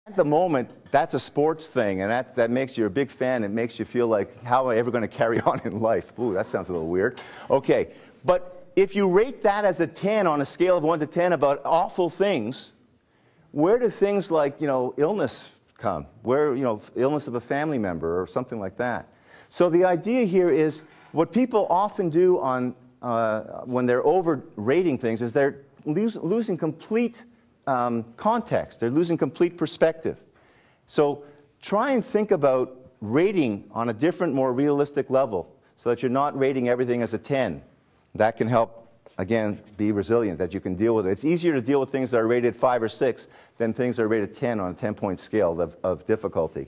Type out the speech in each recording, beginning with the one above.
At the moment, that's a sports thing, and that makes you a big fan. It makes you feel like, how am I ever going to carry on in life? Ooh, that sounds a little weird. Okay, but if you rate that as a 10 on a scale of 1 to 10 about awful things, where do things like, illness come? Where, illness of a family member or something like that? So the idea here is what people often do on, when they're overrating things is they're losing complete context. They're losing complete perspective. So try and think about rating on a different, more realistic level so that you're not rating everything as a 10. That can help, again, be resilient, that you can deal with it. It's easier to deal with things that are rated 5 or 6 than things that are rated 10 on a 10-point scale of difficulty.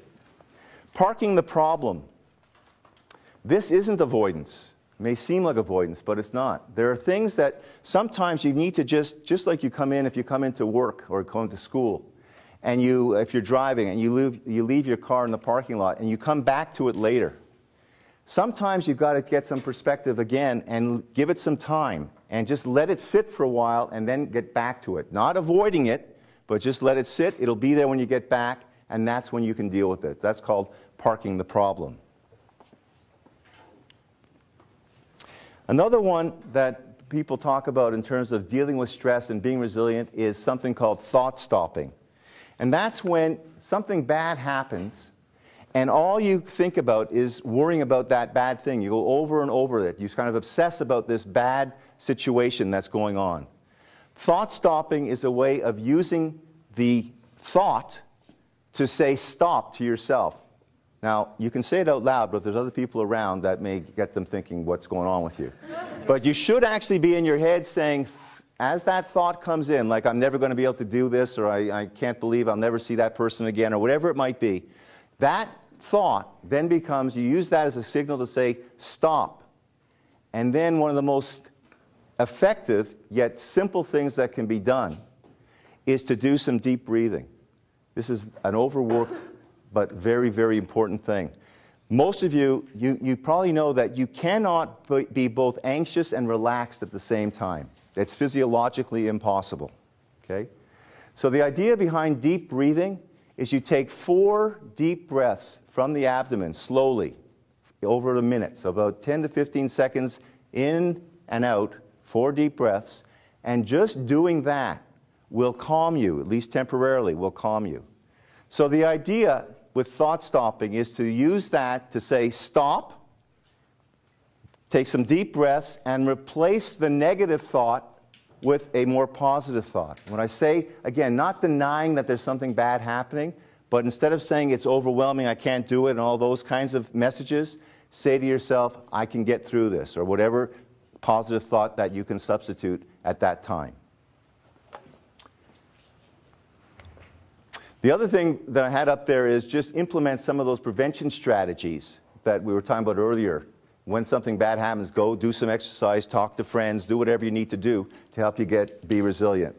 Parking the problem. This isn't avoidance. It may seem like avoidance, but it's not. There are things that sometimes you need to just like you come in, if you come into work or come to school, and if you're driving and you leave your car in the parking lot and you come back to it later. Sometimes you've got to get some perspective again and give it some time and just let it sit for a while and then get back to it. Not avoiding it, but just let it sit. It'll be there when you get back, and that's when you can deal with it. That's called parking the problem. Another one that people talk about in terms of dealing with stress and being resilient is something called thought stopping. And that's when something bad happens and all you think about is worrying about that bad thing. You go over and over it. You kind of obsess about this bad situation that's going on. Thought stopping is a way of using the thought to say stop to yourself. Now, you can say it out loud, but if there's other people around, that may get them thinking what's going on with you. But you should actually be in your head saying, as that thought comes in, like I'm never going to be able to do this, or I can't believe I'll never see that person again, or whatever it might be, that thought then becomes, you use that as a signal to say stop. And then one of the most effective yet simple things that can be done is to do some deep breathing. This is an overworked but very, very important thing. Most of you probably know that you cannot be both anxious and relaxed at the same time. It's physiologically impossible. Okay? So the idea behind deep breathing is you take 4 deep breaths from the abdomen slowly over a minute. So about 10 to 15 seconds in and out, 4 deep breaths. And just doing that will calm you, at least temporarily, will calm you. So the idea with thought stopping is to use that to say stop, take some deep breaths, and replace the negative thought with a more positive thought. When I say, again, not denying that there's something bad happening, but instead of saying it's overwhelming, I can't do it, and all those kinds of messages, say to yourself, I can get through this, or whatever positive thought that you can substitute at that time. The other thing that I had up there is just implement some of those prevention strategies that we were talking about earlier. When something bad happens, go do some exercise, talk to friends, do whatever you need to do to help you be resilient.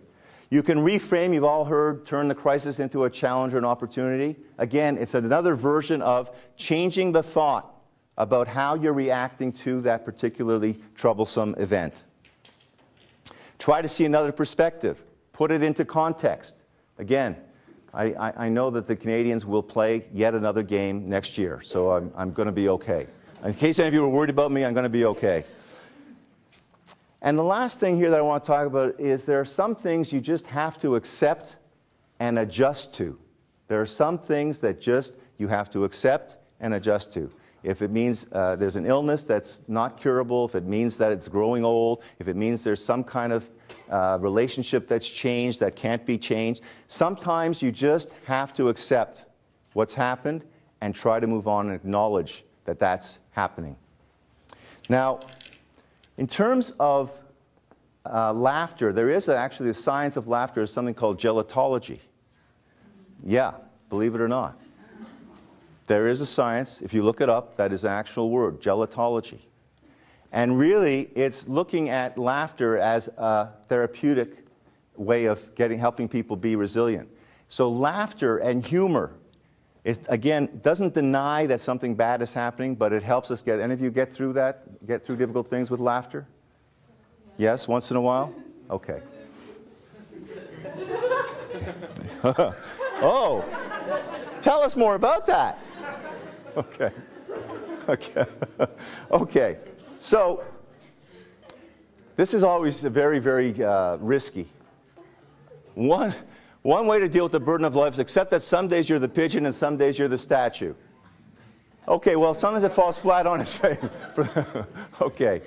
You can reframe, you've all heard, turn the crisis into a challenge or an opportunity. Again, it's another version of changing the thought about how you're reacting to that particularly troublesome event. Try to see another perspective. Put it into context. Again, I know that the Canadians will play yet another game next year, so I'm going to be okay. In case any of you were worried about me, I'm going to be okay. And the last thing here that I want to talk about is there are some things you just have to accept and adjust to. There are some things that just you have to accept and adjust to. If it means there's an illness that's not curable, if it means that it's growing old, if it means there's some kind of relationship that's changed that can't be changed, sometimes you just have to accept what's happened and try to move on and acknowledge that that's happening. Now, in terms of laughter, there is actually the science of laughter is something called gelotology. Yeah, believe it or not. There is a science, if you look it up, that is an actual word, gelotology. And really, it's looking at laughter as a therapeutic way of helping people be resilient. So laughter and humor, again, doesn't deny that something bad is happening, but it helps us any of you get through that, get through difficult things with laughter? Yes, once in a while? Okay. Oh. Tell us more about that. Okay. Okay. Okay. So, this is always very, very risky. One way to deal with the burden of life is accept that some days you're the pigeon and some days you're the statue. Okay, well, sometimes it falls flat on its face. Okay.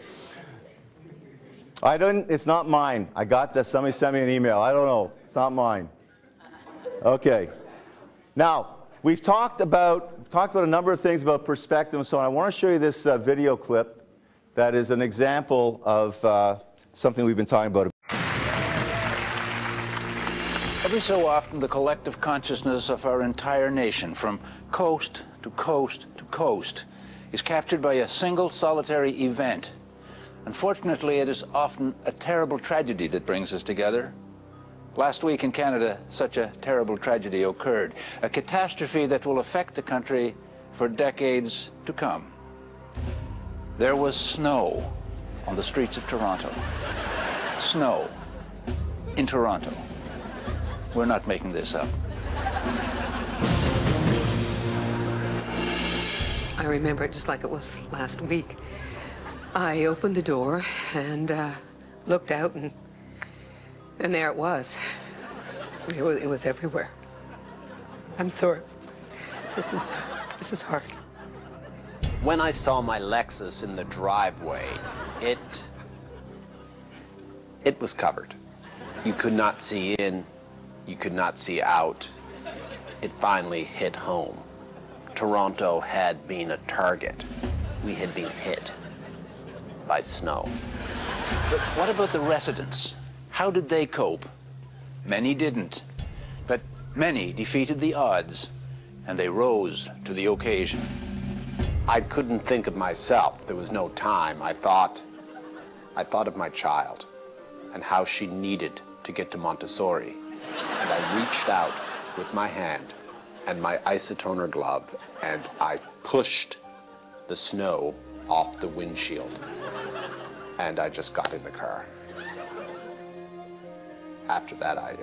It's not mine. I got that. Somebody sent me an email. I don't know. It's not mine. Okay. Now, we've talked about a number of things about perspective and so on. I want to show you this video clip that is an example of something we've been talking about. Every so often, the collective consciousness of our entire nation, from coast to coast to coast, is captured by a single solitary event. Unfortunately, it is often a terrible tragedy that brings us together. Last week in Canada, such a terrible tragedy occurred, a catastrophe that will affect the country for decades to come. There was snow on the streets of Toronto. Snow in Toronto. We're not making this up. I remember it just like it was last week. I opened the door and looked out, and there it was. It was everywhere. I'm sorry. This is hard. When I saw my Lexus in the driveway, it was covered. You could not see in, you could not see out. It finally hit home. Toronto had been a target. We had been hit by snow. But what about the residents? How did they cope? Many didn't, but many defeated the odds, and they rose to the occasion. I couldn't think of myself. There was no time. I thought of my child and how she needed to get to Montessori. And I reached out with my hand and my isotoner glove, and I pushed the snow off the windshield. And I just got in the car. After that, I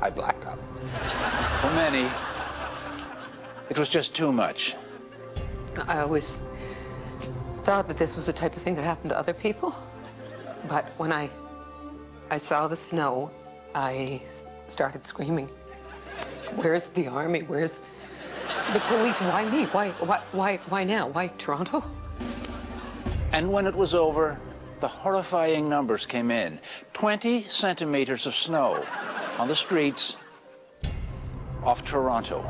blacked out. For many, it was just too much. I always thought that this was the type of thing that happened to other people. But when I saw the snow, I started screaming, "Where's the army? Where's the police? Why me? Why now? Why Toronto?" And when it was over, the horrifying numbers came in. 20 centimeters of snow on the streets of Toronto.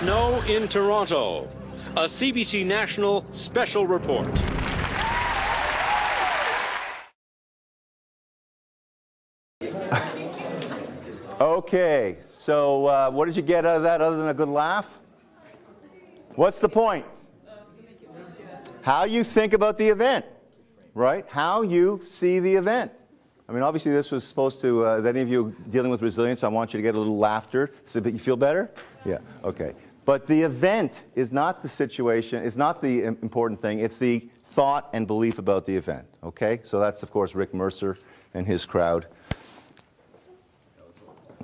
Snow in Toronto. A CBC National special report. Okay, so what did you get out of that other than a good laugh? What's the point? How you think about the event, right? How you see the event. I mean, obviously this was supposed to, any of you dealing with resilience, I want you to get a little laughter. So that you feel better? Yeah, okay. But the event is not the situation, it's not the important thing, it's the thought and belief about the event, okay? So that's, of course, Rick Mercer and his crowd.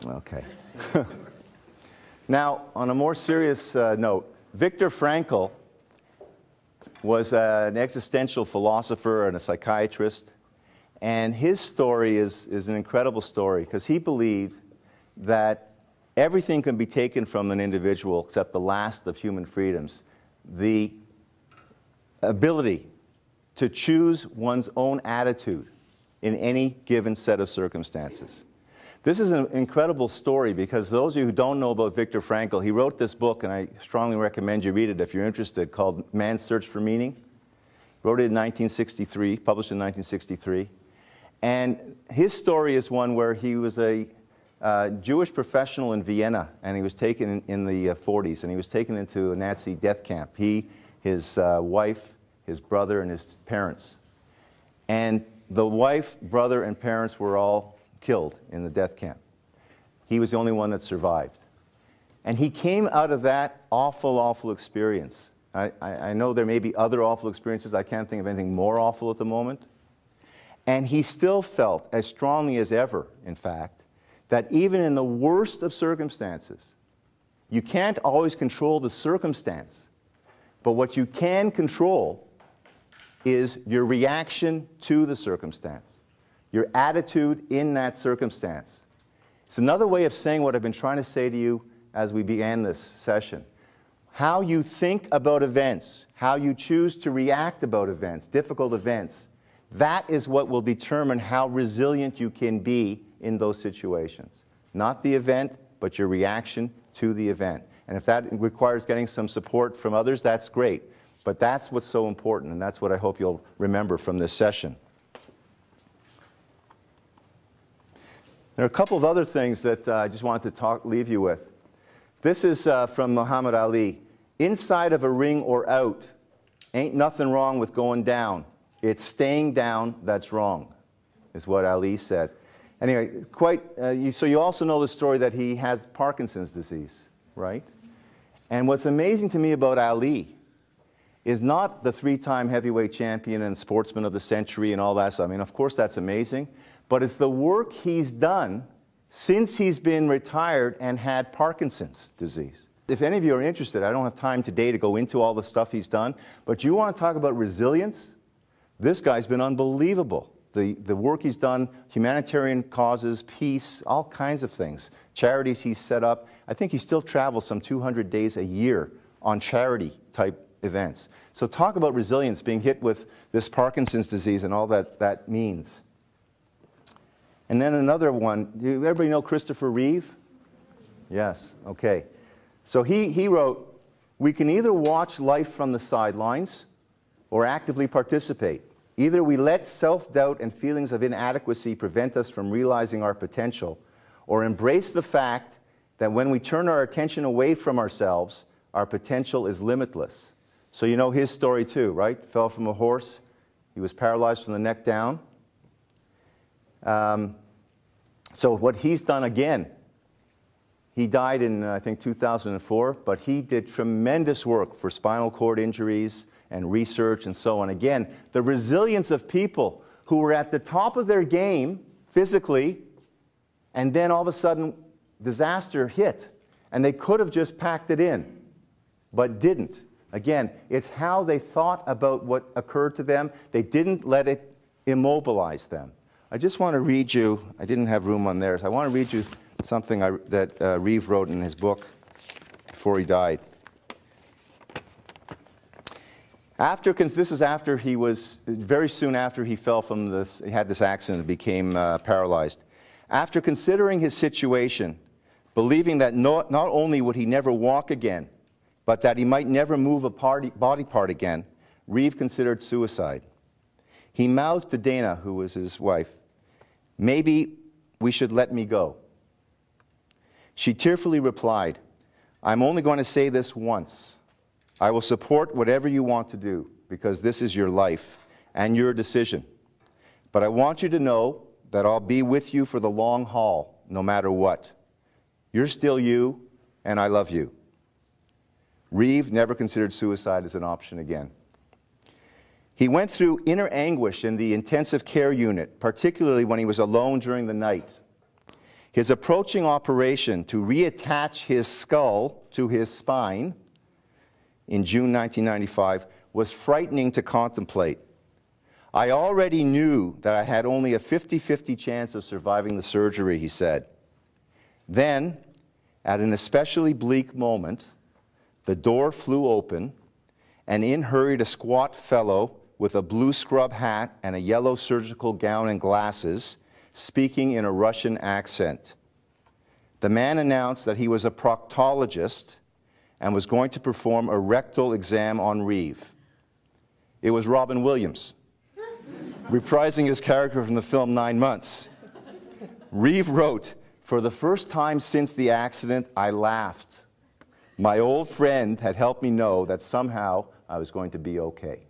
Okay. Now, on a more serious note, Viktor Frankl was an existential philosopher and a psychiatrist, and his story is an incredible story because he believed that everything can be taken from an individual except the last of human freedoms, the ability to choose one's own attitude in any given set of circumstances. This is an incredible story because those of you who don't know about Viktor Frankl, he wrote this book, and I strongly recommend you read it if you're interested, called Man's Search for Meaning. He wrote it in 1963, published in 1963. And his story is one where he was a Jewish professional in Vienna, and he was taken in the 40s, and he was taken into a Nazi death camp. He, his wife, his brother, and his parents. And the wife, brother, and parents were all killed in the death camp. He was the only one that survived. And he came out of that awful, awful experience. I know there may be other awful experiences. I can't think of anything more awful at the moment. And he still felt, as strongly as ever, in fact, that even in the worst of circumstances, you can't always control the circumstance, but what you can control is your reaction to the circumstance, your attitude in that circumstance. It's another way of saying what I've been trying to say to you as we began this session. How you think about events, how you choose to react about events, difficult events, that is what will determine how resilient you can be in those situations. Not the event, but your reaction to the event. And if that requires getting some support from others, that's great. But that's what's so important, and that's what I hope you'll remember from this session. There are a couple of other things that I just wanted to leave you with. This is from Muhammad Ali. Inside of a ring or out, ain't nothing wrong with going down. It's staying down that's wrong, is what Ali said. Anyway, so you also know the story that he has Parkinson's disease, right? And what's amazing to me about Ali is not the three-time heavyweight champion and sportsman of the century and all that stuff. I mean, of course, that's amazing. But it's the work he's done since he's been retired and had Parkinson's disease. If any of you are interested, I don't have time today to go into all the stuff he's done, but you want to talk about resilience? This guy's been unbelievable. The work he's done, humanitarian causes, peace, all kinds of things. Charities he's set up. I think he still travels some 200 days a year on charity-type events. So talk about resilience, being hit with this Parkinson's disease and all that means. And then another one, everybody know Christopher Reeve? Yes, okay. So he wrote, "We can either watch life from the sidelines or actively participate. Either we let self-doubt and feelings of inadequacy prevent us from realizing our potential, or embrace the fact that when we turn our attention away from ourselves, our potential is limitless." So you know his story too, right? Fell from a horse. He was paralyzed from the neck down. So what he's done again, he died in, I think, 2004, but he did tremendous work for spinal cord injuries and research and so on. Again, the resilience of people who were at the top of their game physically, and then all of a sudden disaster hit, and they could have just packed it in, but didn't. Again, it's how they thought about what occurred to them. They didn't let it immobilize them. I just want to read you, I didn't have room on there, so I want to read you something that Reeve wrote in his book before he died. This is after he was, very soon after he fell from this, he had this accident and became paralyzed. After considering his situation, believing that not only would he never walk again, but that he might never move a body part again, Reeve considered suicide. He mouthed to Dana, who was his wife, "Maybe we should let me go." She tearfully replied, "I'm only going to say this once. I will support whatever you want to do, because this is your life and your decision. But I want you to know that I'll be with you for the long haul, no matter what. You're still you, and I love you." Reeve never considered suicide as an option again. He went through inner anguish in the intensive care unit, particularly when he was alone during the night. His approaching operation to reattach his skull to his spine in June 1995 was frightening to contemplate. "I already knew that I had only a 50-50 chance of surviving the surgery," he said. Then, at an especially bleak moment, the door flew open, and in hurried a squat fellow with a blue scrub hat and a yellow surgical gown and glasses, speaking in a Russian accent. The man announced that he was a proctologist and was going to perform a rectal exam on Reeve. It was Robin Williams, reprising his character from the film 9 Months. Reeve wrote, "For the first time since the accident, I laughed. My old friend had helped me know that somehow I was going to be okay."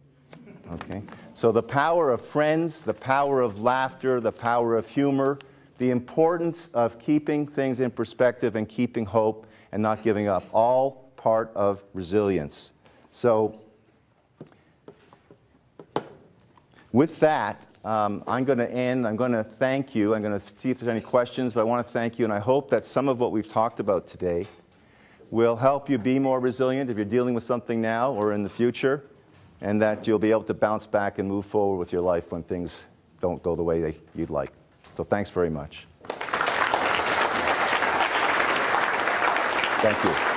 Okay? So the power of friends, the power of laughter, the power of humor, the importance of keeping things in perspective and keeping hope and not giving up, all part of resilience. So with that, I'm going to end. I'm going to thank you. I'm going to see if there's any questions, but I want to thank you, and I hope that some of what we've talked about today will help you be more resilient if you're dealing with something now or in the future, and that you'll be able to bounce back and move forward with your life when things don't go the way you'd like. So thanks very much. Thank you.